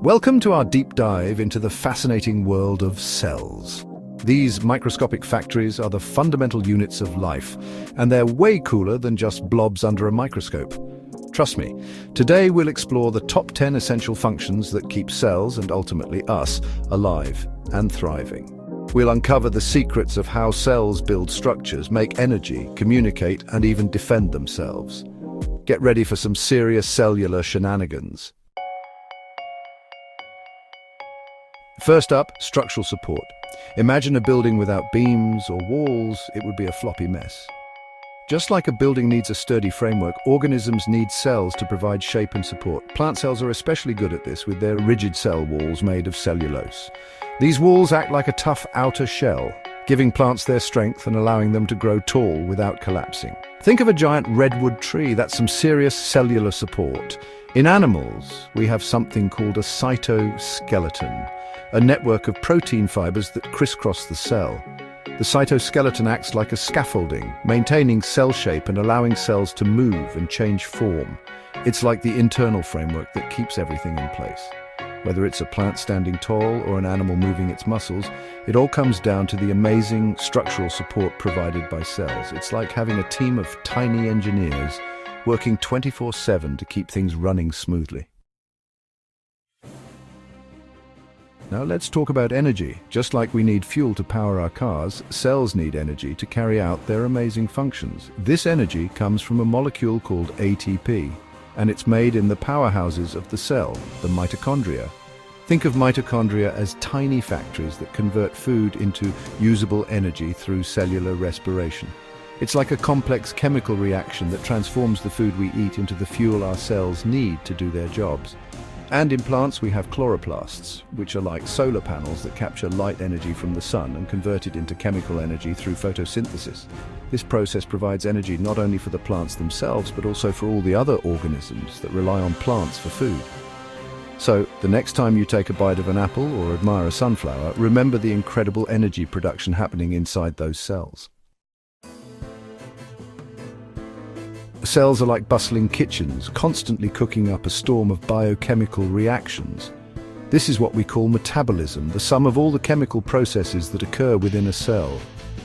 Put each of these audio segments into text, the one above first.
Welcome to our deep dive into the fascinating world of cells. These microscopic factories are the fundamental units of life, and they're way cooler than just blobs under a microscope. Trust me, today we'll explore the top 10 essential functions that keep cells, and ultimately us, alive and thriving. We'll uncover the secrets of how cells build structures, make energy, communicate, and even defend themselves. Get ready for some serious cellular shenanigans. First up, structural support. Imagine a building without beams or walls, it would be a floppy mess. Just like a building needs a sturdy framework, organisms need cells to provide shape and support. Plant cells are especially good at this with their rigid cell walls made of cellulose. These walls act like a tough outer shell, giving plants their strength and allowing them to grow tall without collapsing. Think of a giant redwood tree, that's some serious cellular support. In animals, we have something called a cytoskeleton, a network of protein fibers that crisscross the cell. The cytoskeleton acts like a scaffolding, maintaining cell shape and allowing cells to move and change form. It's like the internal framework that keeps everything in place. Whether it's a plant standing tall or an animal moving its muscles, it all comes down to the amazing structural support provided by cells. It's like having a team of tiny engineers working 24/7 to keep things running smoothly. Now let's talk about energy. Just like we need fuel to power our cars, cells need energy to carry out their amazing functions. This energy comes from a molecule called ATP, and it's made in the powerhouses of the cell, the mitochondria. Think of mitochondria as tiny factories that convert food into usable energy through cellular respiration. It's like a complex chemical reaction that transforms the food we eat into the fuel our cells need to do their jobs. And in plants we have chloroplasts, which are like solar panels that capture light energy from the sun and convert it into chemical energy through photosynthesis. This process provides energy not only for the plants themselves, but also for all the other organisms that rely on plants for food. So, the next time you take a bite of an apple or admire a sunflower, remember the incredible energy production happening inside those cells. Cells are like bustling kitchens, constantly cooking up a storm of biochemical reactions. This is what we call metabolism, the sum of all the chemical processes that occur within a cell.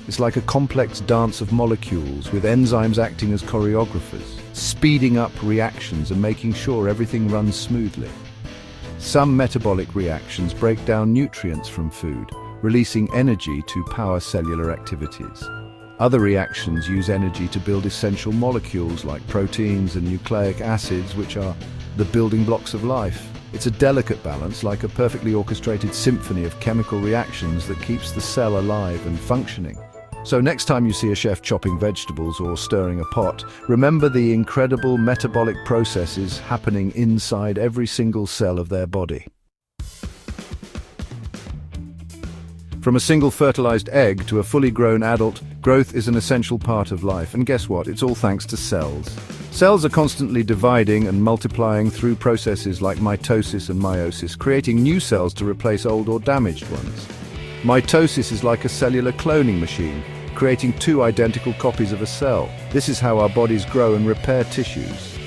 It's like a complex dance of molecules, with enzymes acting as choreographers, speeding up reactions and making sure everything runs smoothly. Some metabolic reactions break down nutrients from food, releasing energy to power cellular activities. Other reactions use energy to build essential molecules like proteins and nucleic acids, which are the building blocks of life. It's a delicate balance, like a perfectly orchestrated symphony of chemical reactions that keeps the cell alive and functioning. So next time you see a chef chopping vegetables or stirring a pot, remember the incredible metabolic processes happening inside every single cell of their body. From a single fertilized egg to a fully grown adult, growth is an essential part of life, and guess what? It's all thanks to cells. Cells are constantly dividing and multiplying through processes like mitosis and meiosis, creating new cells to replace old or damaged ones. Mitosis is like a cellular cloning machine, creating two identical copies of a cell. This is how our bodies grow and repair tissues.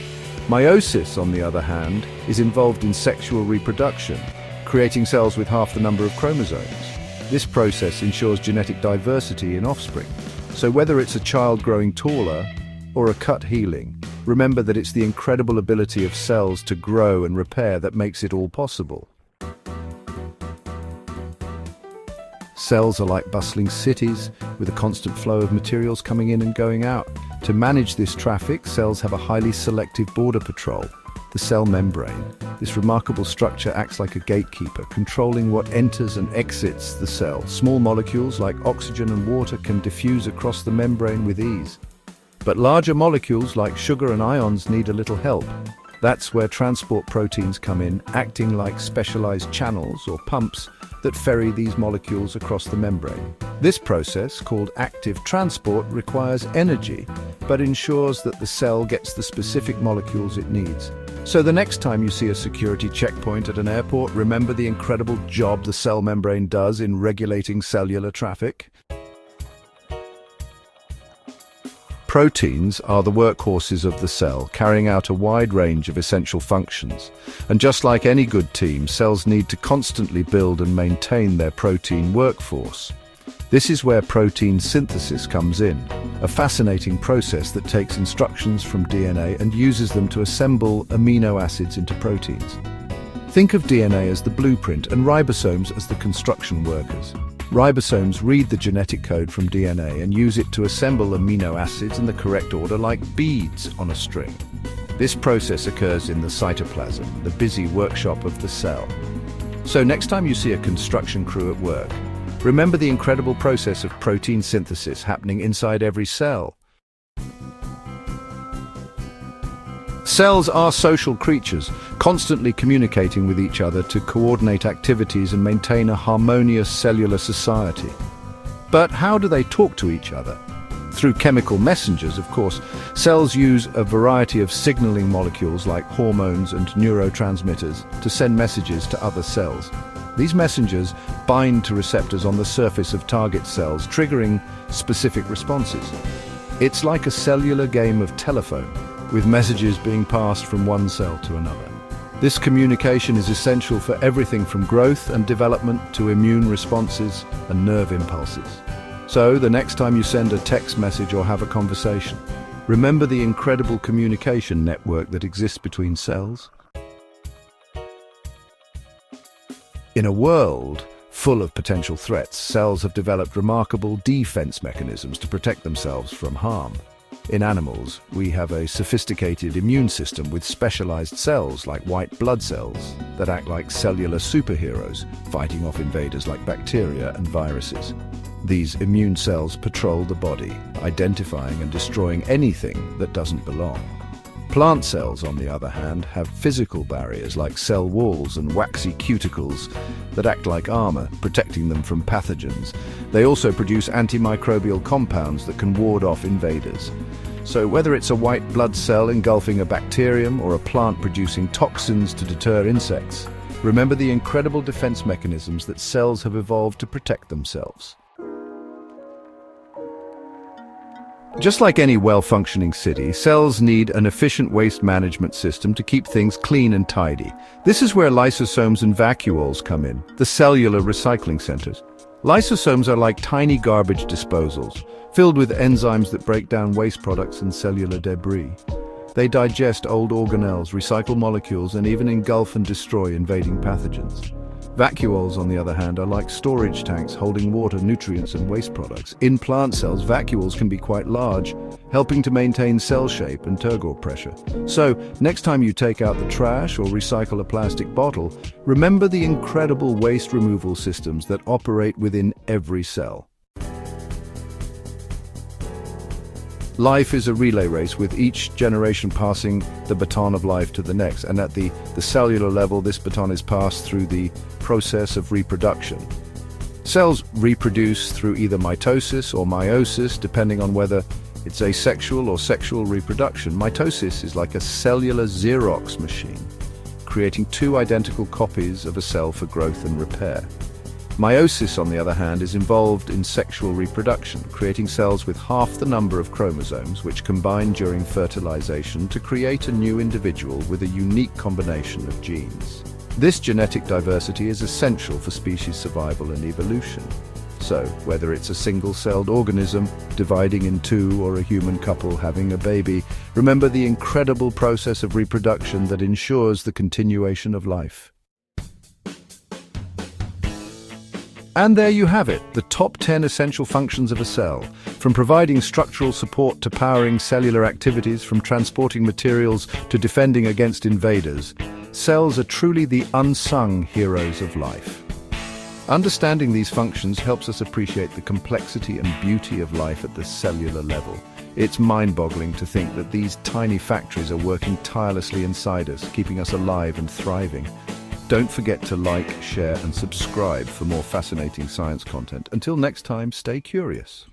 Meiosis, on the other hand, is involved in sexual reproduction, creating cells with half the number of chromosomes. This process ensures genetic diversity in offspring. So whether it's a child growing taller or a cut healing, remember that it's the incredible ability of cells to grow and repair that makes it all possible. Cells are like bustling cities with a constant flow of materials coming in and going out. To manage this traffic, cells have a highly selective border patrol, the cell membrane. This remarkable structure acts like a gatekeeper, controlling what enters and exits the cell. Small molecules like oxygen and water can diffuse across the membrane with ease. But larger molecules like sugar and ions need a little help. That's where transport proteins come in, acting like specialized channels or pumps that ferry these molecules across the membrane. This process, called active transport, requires energy, but ensures that the cell gets the specific molecules it needs. So the next time you see a security checkpoint at an airport, remember the incredible job the cell membrane does in regulating cellular traffic. Proteins are the workhorses of the cell, carrying out a wide range of essential functions. And just like any good team, cells need to constantly build and maintain their protein workforce. This is where protein synthesis comes in, a fascinating process that takes instructions from DNA and uses them to assemble amino acids into proteins. Think of DNA as the blueprint and ribosomes as the construction workers. Ribosomes read the genetic code from DNA and use it to assemble amino acids in the correct order like beads on a string. This process occurs in the cytoplasm, the busy workshop of the cell. So next time you see a construction crew at work, remember the incredible process of protein synthesis happening inside every cell. Cells are social creatures, constantly communicating with each other to coordinate activities and maintain a harmonious cellular society. But how do they talk to each other? Through chemical messengers, of course. Cells use a variety of signaling molecules like hormones and neurotransmitters to send messages to other cells. These messengers bind to receptors on the surface of target cells, triggering specific responses. It's like a cellular game of telephone, with messages being passed from one cell to another. This communication is essential for everything from growth and development to immune responses and nerve impulses. So, the next time you send a text message or have a conversation, remember the incredible communication network that exists between cells. In a world full of potential threats, cells have developed remarkable defense mechanisms to protect themselves from harm. In animals, we have a sophisticated immune system with specialized cells like white blood cells that act like cellular superheroes, fighting off invaders like bacteria and viruses. These immune cells patrol the body, identifying and destroying anything that doesn't belong. Plant cells, on the other hand, have physical barriers like cell walls and waxy cuticles that act like armor, protecting them from pathogens. They also produce antimicrobial compounds that can ward off invaders. So whether it's a white blood cell engulfing a bacterium or a plant producing toxins to deter insects, remember the incredible defense mechanisms that cells have evolved to protect themselves. Just like any well-functioning city, cells need an efficient waste management system to keep things clean and tidy. This is where lysosomes and vacuoles come in, the cellular recycling centers. Lysosomes are like tiny garbage disposals, filled with enzymes that break down waste products and cellular debris. They digest old organelles, recycle molecules, and even engulf and destroy invading pathogens. Vacuoles, on the other hand, are like storage tanks holding water, nutrients, and waste products. In plant cells, vacuoles can be quite large, helping to maintain cell shape and turgor pressure. So, next time you take out the trash or recycle a plastic bottle, remember the incredible waste removal systems that operate within every cell. Life is a relay race, with each generation passing the baton of life to the next, and at the cellular level, this baton is passed through the process of reproduction. Cells reproduce through either mitosis or meiosis, depending on whether it's asexual or sexual reproduction. Mitosis is like a cellular Xerox machine, creating two identical copies of a cell for growth and repair. Meiosis, on the other hand, is involved in sexual reproduction, creating cells with half the number of chromosomes, which combine during fertilization to create a new individual with a unique combination of genes. This genetic diversity is essential for species survival and evolution. So, whether it's a single-celled organism dividing in two or a human couple having a baby, remember the incredible process of reproduction that ensures the continuation of life. And there you have it, the top 10 essential functions of a cell. From providing structural support to powering cellular activities, from transporting materials to defending against invaders, cells are truly the unsung heroes of life. Understanding these functions helps us appreciate the complexity and beauty of life at the cellular level. It's mind-boggling to think that these tiny factories are working tirelessly inside us, keeping us alive and thriving. Don't forget to like, share, and subscribe for more fascinating science content. Until next time, stay curious.